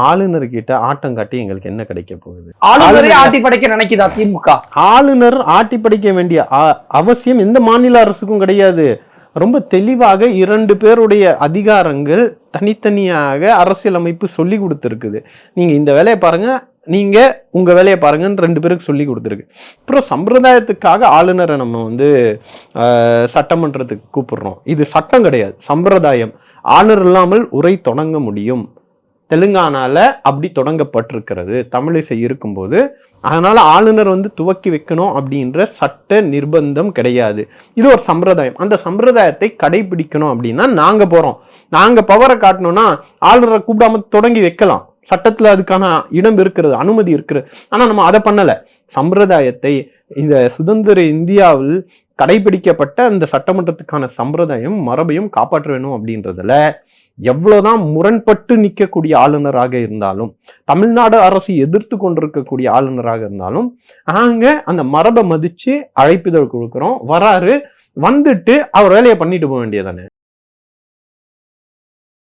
ஆளுநர்கிட்ட ஆட்டம் காட்டி எங்களுக்கு என்ன கிடைக்க போகுது? ஆளுநரே ஆட்டி படைக்க நினைக்குதா திமுக? ஆளுநர் ஆட்டி படைக்க வேண்டிய அவசியம் எந்த மாநில அரசுக்கும் கிடையாது. ரொம்ப தெளிவாக 2 பேருடைய அதிகாரங்கள் தனித்தனியாக அரசியலமைப்பு சொல்லி கொடுத்துருக்குது. நீங்க இந்த வேலையை பாருங்க, நீங்க உங்க வேலையை பாருங்கன்னு 2 பேருக்கு சொல்லி கொடுத்துருக்கு. அப்புறம் சம்பிரதாயத்துக்காக ஆளுநரை நம்ம சட்டமன்றத்துக்கு கூப்பிடுறோம். இது சட்டம் கிடையாது, சம்பிரதாயம். ஆளுநர் இல்லாமல் உரை தொடங்க முடியும். தெலுங்கானால அப்படி தொடங்கப்பட்டிருக்கிறது தமிழிசை இருக்கும்போது. அதனால ஆளுநர் துவக்கி வைக்கணும் அப்படின்ற சட்ட நிர்பந்தம் கிடையாது. இது ஒரு சம்பிரதாயம். அந்த சம்பிரதாயத்தை கடைபிடிக்கணும் அப்படின்னா நாங்க போறோம். நாங்க பவரை காட்டணும்னா ஆளுநரை கூப்பிடாம தொடங்கி வைக்கலாம். சட்டத்துல அதுக்கான இடம் இருக்கிறது, அனுமதி இருக்கிறது. ஆனா நம்ம அதை பண்ணல. சம்பிரதாயத்தை இந்த சுதந்திர இந்தியாவில் கடைபிடிக்கப்பட்ட அந்த சட்டமன்றத்துக்கான சம்பிரதாயம் மரபையும் காப்பாற்ற வேணும் அப்படின்றதுல எவ்வளவுதான் முரண்பட்டு நிற்கக்கூடிய ஆளுநராக இருந்தாலும், தமிழ்நாடு அரசு எதிர்த்து கொண்டிருக்கக்கூடிய ஆளுநராக இருந்தாலும், நாங்க அந்த மரபை மதிச்சு அழைப்பிதழ் கொடுக்குறோம். வராரு, வந்துட்டு அவர் வேலையை பண்ணிட்டு போக வேண்டியதானே.